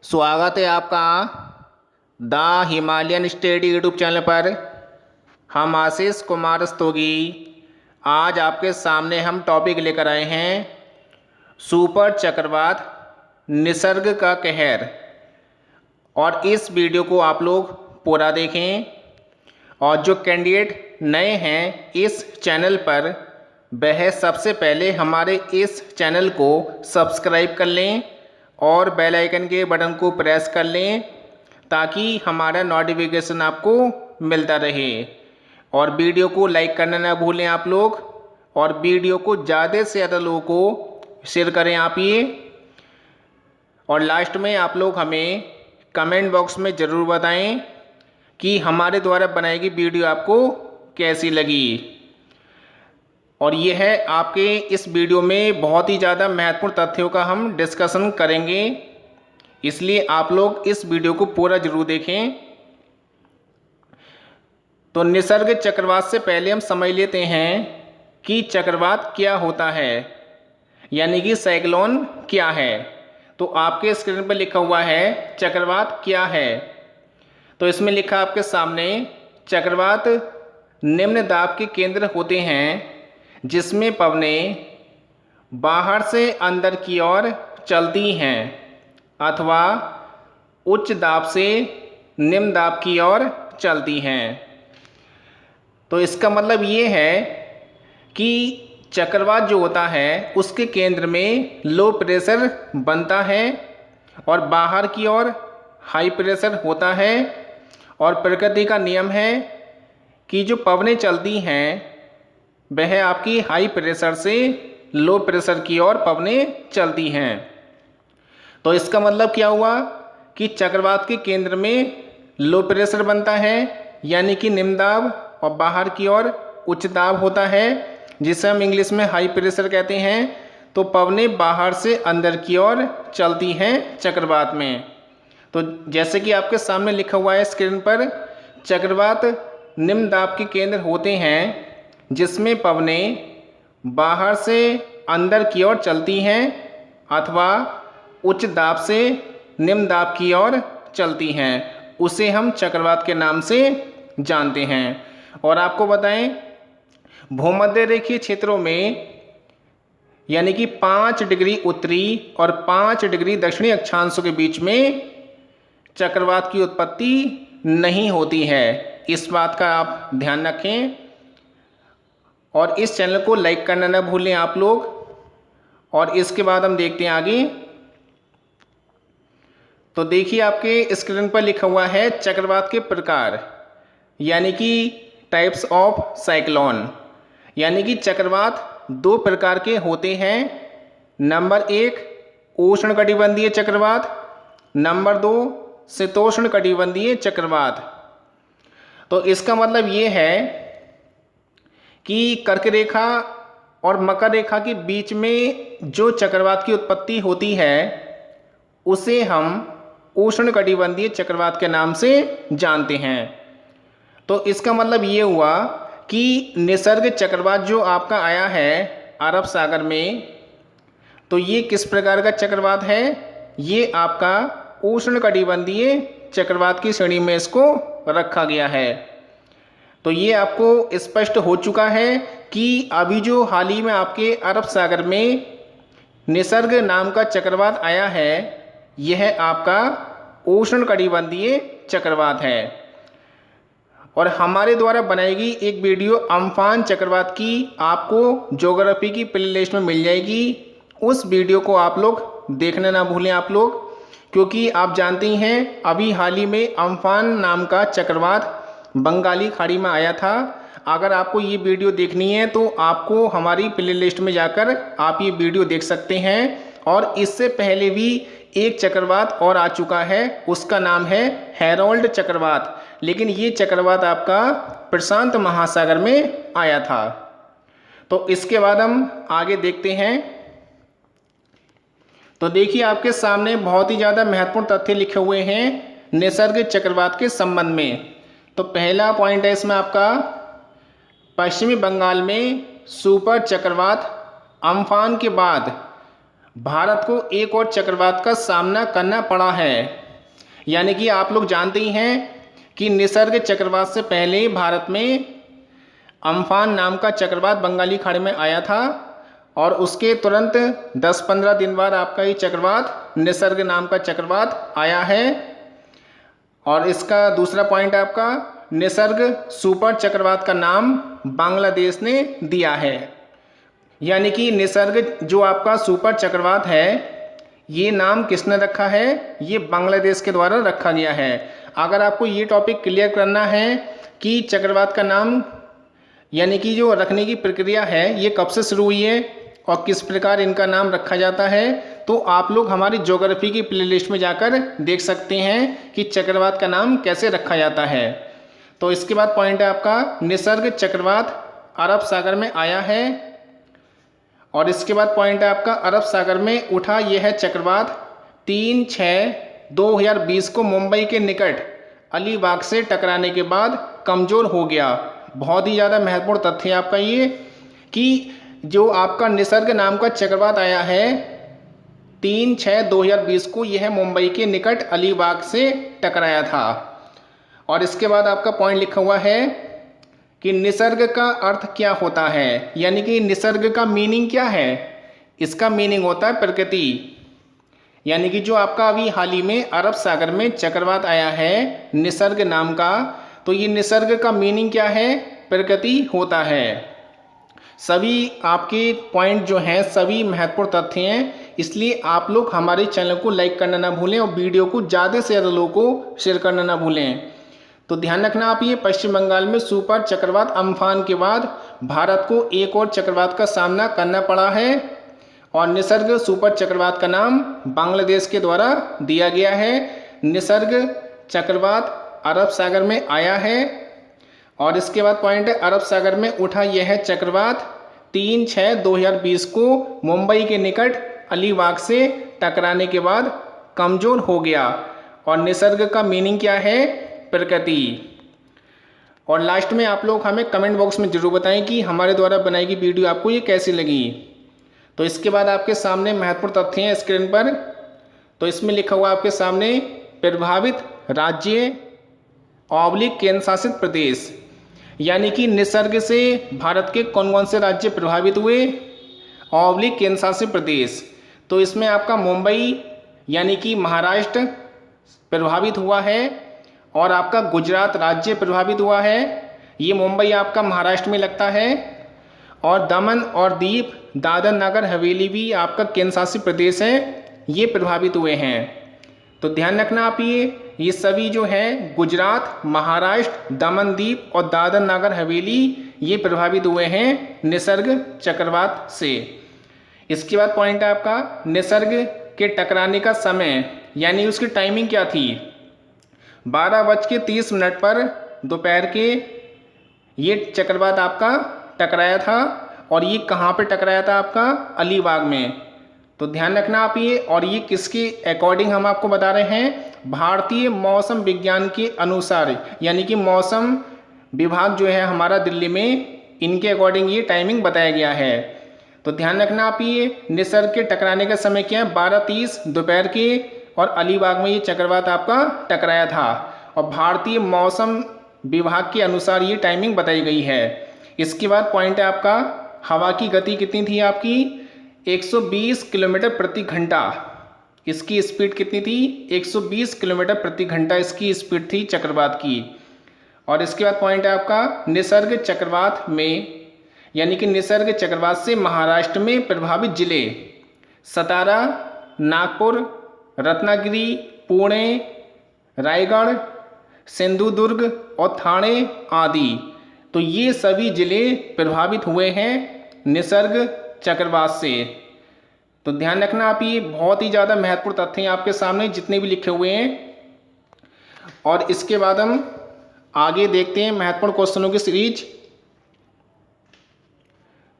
स्वागत है आपका the Himalayan study YouTube channel पर। हम आशीष कुमार रस्तोगी आज आपके सामने हम टॉपिक लेकर आए हैं सुपर चक्रवात निसर्ग का कहर। और इस वीडियो को आप लोग पूरा देखें। और जो कैंडिडेट नए हैं इस चैनल पर वह सबसे पहले हमारे इस चैनल को सब्सक्राइब कर लें और बेल आइकन के बटन को प्रेस कर लें ताकि हमारा नोटिफिकेशन आपको मिलता रहे। और वीडियो को लाइक करना ना भूलें आप लोग, और वीडियो को ज़्यादा से ज़्यादा लोगों को शेयर करें आप ये। और लास्ट में आप लोग हमें कमेंट बॉक्स में ज़रूर बताएं कि हमारे द्वारा बनाई गई वीडियो आपको कैसी लगी। और यह है आपके इस वीडियो में बहुत ही ज़्यादा महत्वपूर्ण तथ्यों का हम डिस्कशन करेंगे, इसलिए आप लोग इस वीडियो को पूरा जरूर देखें। तो निसर्ग चक्रवात से पहले हम समझ लेते हैं कि चक्रवात क्या होता है, यानी कि साइक्लोन क्या है। तो आपके स्क्रीन पर लिखा हुआ है चक्रवात क्या है। तो इसमें लिखा आपके सामने चक्रवात निम्न दाब के केंद्र होते हैं जिसमें पवनें बाहर से अंदर की ओर चलती हैं अथवा उच्च दाब से निम्न दाब की ओर चलती हैं। तो इसका मतलब ये है कि चक्रवात जो होता है उसके केंद्र में लो प्रेशर बनता है और बाहर की ओर हाई प्रेशर होता है। और प्रकृति का नियम है कि जो पवनें चलती हैं वह आपकी हाई प्रेशर से लो प्रेशर की ओर पवनें चलती हैं। तो इसका मतलब क्या हुआ कि चक्रवात के केंद्र में लो प्रेशर बनता है, यानी कि निम्न दाब, और बाहर की ओर उच्च दाब होता है जिसे हम इंग्लिश में हाई प्रेशर कहते हैं। तो पवनें बाहर से अंदर की ओर चलती हैं चक्रवात में। तो जैसे कि आपके सामने लिखा हुआ है स्क्रीन पर, चक्रवात निम्न दाब के केंद्र होते हैं जिसमें पवनें बाहर से अंदर की ओर चलती हैं अथवा उच्च दाब से निम्न दाब की ओर चलती हैं। उसे हम चक्रवात के नाम से जानते हैं। और आपको बताएं, भूमध्य रेखीय क्षेत्रों में यानी कि 5 डिग्री उत्तरी और 5 डिग्री दक्षिणी अक्षांशों के बीच में चक्रवात की उत्पत्ति नहीं होती है। इस बात का आप ध्यान रखें। और इस चैनल को लाइक करना ना भूलें आप लोग। और इसके बाद हम देखते हैं आगे। तो देखिए आपके स्क्रीन पर लिखा हुआ है चक्रवात के प्रकार, यानी कि टाइप्स ऑफ साइक्लोन। यानी कि चक्रवात 2 प्रकार के होते हैं। नंबर 1 उष्णकटिबंधीय चक्रवात, नंबर 2 शीतोष्णकटिबंधीय चक्रवात। तो इसका मतलब ये है कि कर्क रेखा और मकर रेखा के बीच में जो चक्रवात की उत्पत्ति होती है उसे हम उष्णकटिबंधीय चक्रवात के नाम से जानते हैं। तो इसका मतलब ये हुआ कि निसर्ग चक्रवात जो आपका आया है अरब सागर में, तो ये किस प्रकार का चक्रवात है? ये आपका उष्णकटिबंधीय चक्रवात की श्रेणी में इसको रखा गया है। तो ये आपको स्पष्ट हो चुका है कि अभी जो हाल ही में आपके अरब सागर में निसर्ग नाम का चक्रवात आया है यह आपका उष्णकटिबंधीय चक्रवात है। और हमारे द्वारा बनाई गई एक वीडियो अम्फान चक्रवात की आपको ज्योग्राफी की प्लेलिस्ट में मिल जाएगी। उस वीडियो को आप लोग देखना ना भूलें आप लोग, क्योंकि आप जानते ही हैं अभी हाल ही में अम्फान नाम का चक्रवात बंगाली खाड़ी में आया था। अगर आपको ये वीडियो देखनी है तो आपको हमारी प्लेलिस्ट में जाकर आप ये वीडियो देख सकते हैं। और इससे पहले भी एक चक्रवात और आ चुका है, उसका नाम है हैरोल्ड चक्रवात, लेकिन ये चक्रवात आपका प्रशांत महासागर में आया था। तो इसके बाद हम आगे देखते हैं। तो देखिए आपके सामने बहुत ही ज़्यादा महत्वपूर्ण तथ्य लिखे हुए हैं निसर्ग चक्रवात के संबंध में। तो पहला पॉइंट है इसमें आपका, पश्चिमी बंगाल में सुपर चक्रवात अम्फान के बाद भारत को एक और चक्रवात का सामना करना पड़ा है। यानी कि आप लोग जानते ही हैं कि निसर्ग चक्रवात से पहले भारत में अम्फान नाम का चक्रवात बंगाली खाड़ी में आया था और उसके तुरंत 10-15 दिन बाद आपका ये चक्रवात निसर्ग नाम का चक्रवात आया है। और इसका दूसरा पॉइंट आपका, निसर्ग सुपर चक्रवात का नाम बांग्लादेश ने दिया है। यानी कि निसर्ग जो आपका सुपर चक्रवात है, ये नाम किसने रखा है? ये बांग्लादेश के द्वारा रखा गया है। अगर आपको ये टॉपिक क्लियर करना है कि चक्रवात का नाम यानी कि जो रखने की प्रक्रिया है ये कब से शुरू हुई है और किस प्रकार इनका नाम रखा जाता है, तो आप लोग हमारी ज्योग्राफी की प्लेलिस्ट में जाकर देख सकते हैं कि चक्रवात का नाम कैसे रखा जाता है। तो इसके बाद पॉइंट है आपका, निसर्ग चक्रवात अरब सागर में आया है। और इसके बाद पॉइंट है आपका, अरब सागर में उठा यह है चक्रवात 3/6/2020 को मुंबई के निकट अलीबाग से टकराने के बाद कमज़ोर हो गया। बहुत ही ज़्यादा महत्वपूर्ण तथ्य है आपका ये कि जो आपका निसर्ग नाम का चक्रवात आया है 3/6/2020 को, यह मुंबई के निकट अलीबाग से टकराया था। और इसके बाद आपका पॉइंट लिखा हुआ है कि निसर्ग का अर्थ क्या होता है, यानी कि निसर्ग का मीनिंग क्या है? इसका मीनिंग होता है प्रकृति। यानी कि जो आपका अभी हाल ही में अरब सागर में चक्रवात आया है निसर्ग नाम का, तो ये निसर्ग का मीनिंग क्या है? प्रकृति होता है। सभी आपके पॉइंट जो हैं सभी महत्वपूर्ण तथ्य हैं, इसलिए आप लोग हमारे चैनल को लाइक करना ना भूलें और वीडियो को ज़्यादा से ज़्यादा लोगों को शेयर करना ना भूलें। तो ध्यान रखना आप, ये पश्चिम बंगाल में सुपर चक्रवात अम्फान के बाद भारत को एक और चक्रवात का सामना करना पड़ा है और निसर्ग सुपर चक्रवात का नाम बांग्लादेश के द्वारा दिया गया है। निसर्ग चक्रवात अरब सागर में आया है। और इसके बाद पॉइंट है, अरब सागर में उठा यह चक्रवात 3/6/2020 को मुंबई के निकट अलीबाग से टकराने के बाद कमज़ोर हो गया। और निसर्ग का मीनिंग क्या है? प्रकृति। और लास्ट में आप लोग हमें कमेंट बॉक्स में ज़रूर बताएं कि हमारे द्वारा बनाई गई वीडियो आपको ये कैसी लगी। तो इसके बाद आपके सामने महत्वपूर्ण तथ्य हैं स्क्रीन पर। तो इसमें लिखा हुआ आपके सामने, प्रभावित राज्य ऑब्लिक केंद्र शासित प्रदेश। यानी कि निसर्ग से भारत के कौन कौन से राज्य प्रभावित हुए? ऑब्लिक केंद्र शासित प्रदेश। तो इसमें आपका मुंबई यानी कि महाराष्ट्र प्रभावित हुआ है और आपका गुजरात राज्य प्रभावित हुआ है। ये मुंबई आपका महाराष्ट्र में लगता है। और दमन और दीप दादर नगर हवेली भी आपका केंद्र शासित प्रदेश है, ये प्रभावित हुए हैं। तो ध्यान रखना आप, ये सभी जो है गुजरात, महाराष्ट्र, दमन दीप और दादर नगर हवेली ये प्रभावित हुए हैं निसर्ग चक्रवात से। इसके बाद पॉइंट है आपका, निसर्ग के टकराने का समय यानी उसकी टाइमिंग क्या थी? 12:30 पर दोपहर के ये चक्रवात आपका टकराया था। और ये कहाँ पे टकराया था? आपका अलीबाग में। तो ध्यान रखना आप ये। और ये किसके अकॉर्डिंग हम आपको बता रहे हैं? भारतीय मौसम विज्ञान के अनुसार, यानी कि मौसम विभाग जो है हमारा दिल्ली में, इनके अकॉर्डिंग ये टाइमिंग बताया गया है। तो ध्यान रखना आप ये, निसर्ग के टकराने का समय क्या है? 12:30 दोपहर के। और अलीबाग में ये चक्रवात आपका टकराया था और भारतीय मौसम विभाग के अनुसार ये टाइमिंग बताई गई है। इसके बाद पॉइंट है आपका, हवा की गति कितनी थी आपकी? 120 किलोमीटर प्रति घंटा। इसकी स्पीड कितनी थी? 120 किलोमीटर प्रति घंटा इसकी स्पीड थी चक्रवात की। और इसके बाद पॉइंट है आपका, निसर्ग चक्रवात में यानी कि निसर्ग चक्रवात से महाराष्ट्र में प्रभावित जिले सतारा, नागपुर, रत्नागिरी, पुणे, रायगढ़, सिंधुदुर्ग और ठाणे आदि। तो ये सभी जिले प्रभावित हुए हैं निसर्ग चक्रवात से। तो ध्यान रखना आप, ये बहुत ही ज़्यादा महत्वपूर्ण तथ्य हैं आपके सामने जितने भी लिखे हुए हैं। और इसके बाद हम आगे देखते हैं महत्वपूर्ण क्वेश्चनों की सीरीज।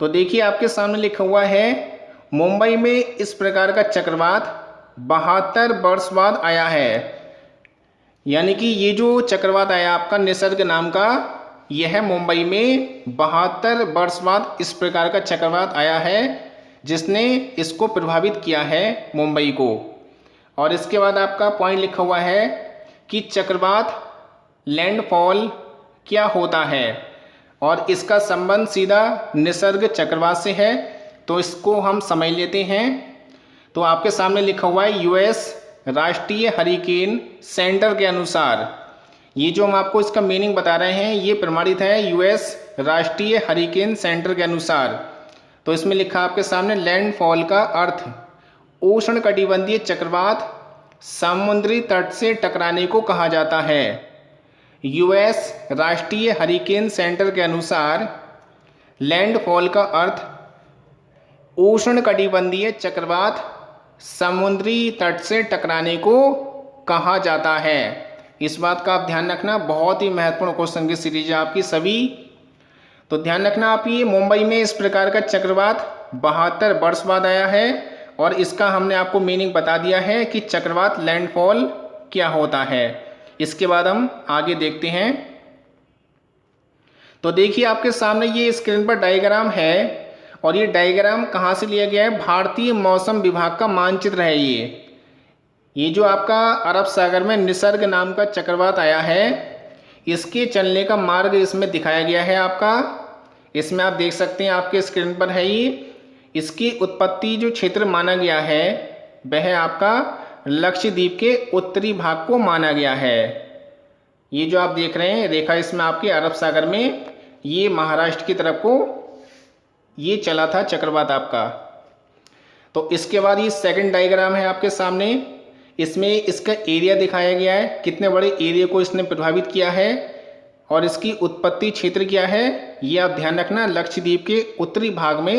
तो देखिए आपके सामने लिखा हुआ है, मुंबई में इस प्रकार का चक्रवात 72 वर्ष बाद आया है। यानी कि ये जो चक्रवात आया आपका निसर्ग नाम का, यह मुंबई में 72 वर्ष बाद इस प्रकार का चक्रवात आया है जिसने इसको प्रभावित किया है मुंबई को। और इसके बाद आपका पॉइंट लिखा हुआ है कि चक्रवात लैंडफॉल क्या होता है, और इसका संबंध सीधा निसर्ग चक्रवात से है। तो इसको हम समझ लेते हैं। तो आपके सामने लिखा हुआ है यूएस राष्ट्रीय हरिकेन सेंटर के अनुसार, ये जो हम आपको इसका मीनिंग बता रहे हैं ये प्रमाणित है यूएस राष्ट्रीय हरिकेन सेंटर के अनुसार। तो इसमें लिखा आपके सामने लैंडफॉल का अर्थ उष्णकटिबंधीय चक्रवात समुद्री तट से टकराने को कहा जाता है। यूएस राष्ट्रीय हरिकेन सेंटर के अनुसार लैंडफॉल का अर्थ उष्णकटिबंधीय चक्रवात समुद्री तट से टकराने को कहा जाता है। इस बात का आप ध्यान रखना, बहुत ही महत्वपूर्ण क्वेश्चन की सीरीज है आपकी सभी। तो ध्यान रखना आप, ये मुंबई में इस प्रकार का चक्रवात 72 वर्ष बाद आया है, और इसका हमने आपको मीनिंग बता दिया है कि चक्रवात लैंडफॉल क्या होता है। इसके बाद हम आगे देखते हैं। तो देखिए आपके सामने ये स्क्रीन पर डायग्राम है, और ये डायग्राम कहाँ से लिया गया है, भारतीय मौसम विभाग का मानचित्र है। ये जो आपका अरब सागर में निसर्ग नाम का चक्रवात आया है, इसके चलने का मार्ग इसमें दिखाया गया है आपका। इसमें आप देख सकते हैं आपके स्क्रीन पर है ये। इसकी उत्पत्ति जो क्षेत्र माना गया है वह आपका लक्षद्वीप के उत्तरी भाग को माना गया है। ये जो आप देख रहे हैं रेखा, इसमें आपके अरब सागर में ये महाराष्ट्र की तरफ को ये चला था चक्रवात आपका। तो इसके बाद ये सेकंड डायग्राम है आपके सामने। इसमें इसका एरिया दिखाया गया है, कितने बड़े एरिया को इसने प्रभावित किया है, और इसकी उत्पत्ति क्षेत्र क्या है ये आप ध्यान रखना। लक्षद्वीप के उत्तरी भाग में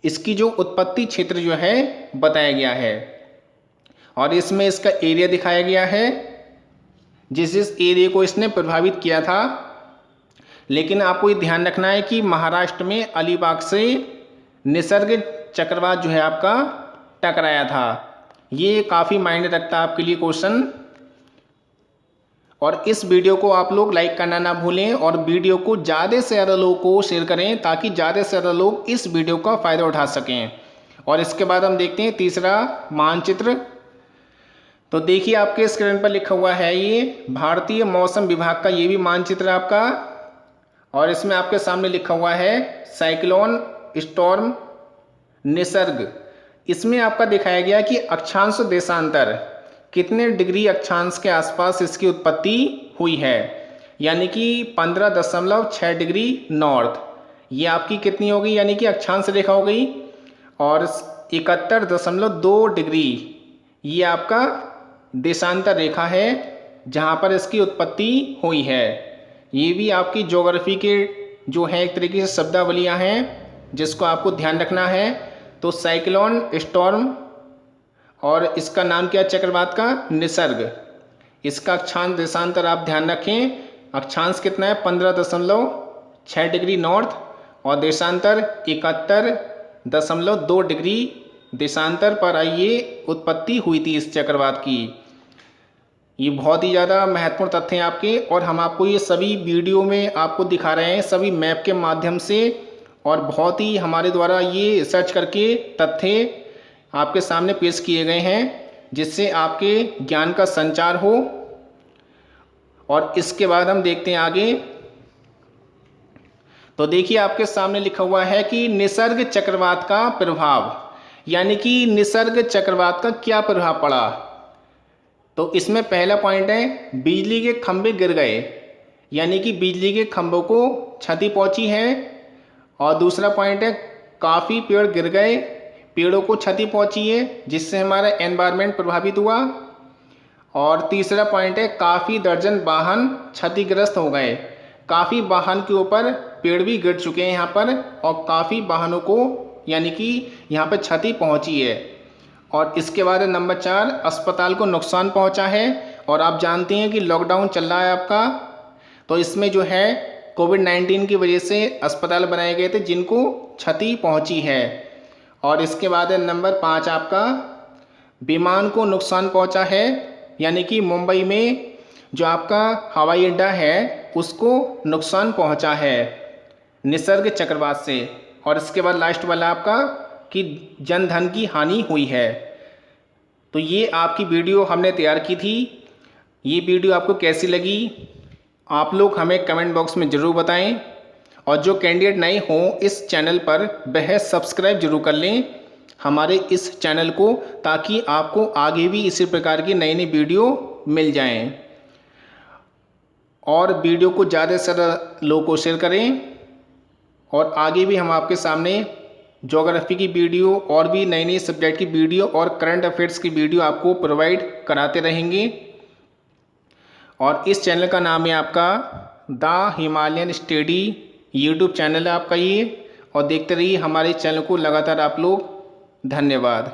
इसकी जो उत्पत्ति क्षेत्र जो है बताया गया है, और इसमें इसका एरिया दिखाया गया है जिस एरिया को इसने प्रभावित किया था। लेकिन आपको ये ध्यान रखना है कि महाराष्ट्र में अलीबाग से निसर्ग चक्रवात जो है आपका टकराया था। ये काफ़ी मायने रखता है आपके लिए क्वेश्चन। और इस वीडियो को आप लोग लाइक करना ना भूलें, और वीडियो को ज़्यादा से ज़्यादा लोगों को शेयर करें ताकि ज़्यादा से ज़्यादा लोग इस वीडियो का फ़ायदा उठा सकें। और इसके बाद हम देखते हैं तीसरा मानचित्र। तो देखिए आपके स्क्रीन पर लिखा हुआ है ये भारतीय मौसम विभाग का ये भी मानचित्र आपका, और इसमें आपके सामने लिखा हुआ है साइक्लोन स्टॉर्म निसर्ग। इसमें आपका दिखाया गया कि अक्षांश देशांतर कितने डिग्री अक्षांश के आसपास इसकी उत्पत्ति हुई है, यानी कि 15.6 डिग्री नॉर्थ। ये आपकी कितनी होगी, यानी कि अक्षांश रेखा हो गई, और 71.2 डिग्री ये आपका देशांतर रेखा है जहाँ पर इसकी उत्पत्ति हुई है। ये भी आपकी ज्योग्राफी के जो है एक तरीके से शब्दावलियाँ हैं जिसको आपको ध्यान रखना है। तो साइक्लोन स्टॉर्म, और इसका नाम क्या चक्रवात का, निसर्ग। इसका अक्षांश देशांतर आप ध्यान रखें, अक्षांश कितना है 15.6 डिग्री नॉर्थ, और देशांतर 71.2 डिग्री देशांतर पर ये उत्पत्ति हुई थी इस चक्रवात की। ये बहुत ही ज़्यादा महत्वपूर्ण तथ्य हैं आपके, और हम आपको ये सभी वीडियो में आपको दिखा रहे हैं सभी मैप के माध्यम से, और बहुत ही हमारे द्वारा ये सर्च करके तथ्य आपके सामने पेश किए गए हैं जिससे आपके ज्ञान का संचार हो। और इसके बाद हम देखते हैं आगे। तो देखिए आपके सामने लिखा हुआ है कि निसर्ग चक्रवात का प्रभाव, यानी कि निसर्ग चक्रवात का क्या प्रभाव पड़ा। तो इसमें पहला पॉइंट है बिजली के खंभे गिर गए, यानी कि बिजली के खंभों को क्षति पहुंची है। और दूसरा पॉइंट है काफ़ी पेड़ गिर गए, पेड़ों को क्षति पहुंची है जिससे हमारा एनवायरनमेंट प्रभावित हुआ। और तीसरा पॉइंट है काफ़ी दर्जन वाहन क्षतिग्रस्त हो गए, काफ़ी वाहन के ऊपर पेड़ भी गिर चुके हैं यहाँ पर, और काफ़ी वाहनों को यानी कि यहाँ पर क्षति पहुँची है। और इसके बाद नंबर 4 अस्पताल को नुकसान पहुँचा है। और आप जानते हैं कि लॉकडाउन चल रहा है आपका, तो इसमें जो है कोविड-19 की वजह से अस्पताल बनाए गए थे जिनको क्षति पहुँची है। और इसके बाद नंबर 5 आपका विमान को नुकसान पहुँचा है, यानी कि मुंबई में जो आपका हवाई अड्डा है उसको नुकसान पहुँचा है निसर्ग चक्रवात से। और इसके बाद लास्ट वाला आपका कि जनधन की हानि हुई है। तो ये आपकी वीडियो हमने तैयार की थी। ये वीडियो आपको कैसी लगी आप लोग हमें कमेंट बॉक्स में ज़रूर बताएं, और जो कैंडिडेट नए हों इस चैनल पर वह सब्सक्राइब जरूर कर लें हमारे इस चैनल को, ताकि आपको आगे भी इसी प्रकार की नई नई वीडियो मिल जाएं। और वीडियो को ज़्यादा से ज़्यादा लोगों को शेयर करें, और आगे भी हम आपके सामने ज्योग्राफी की वीडियो और भी नई नई सब्जेक्ट की वीडियो और करंट अफेयर्स की वीडियो आपको प्रोवाइड कराते रहेंगे। और इस चैनल का नाम है आपका the Himalayan study YouTube channel है आपका ये, और देखते रहिए हमारे चैनल को लगातार आप लोग। धन्यवाद।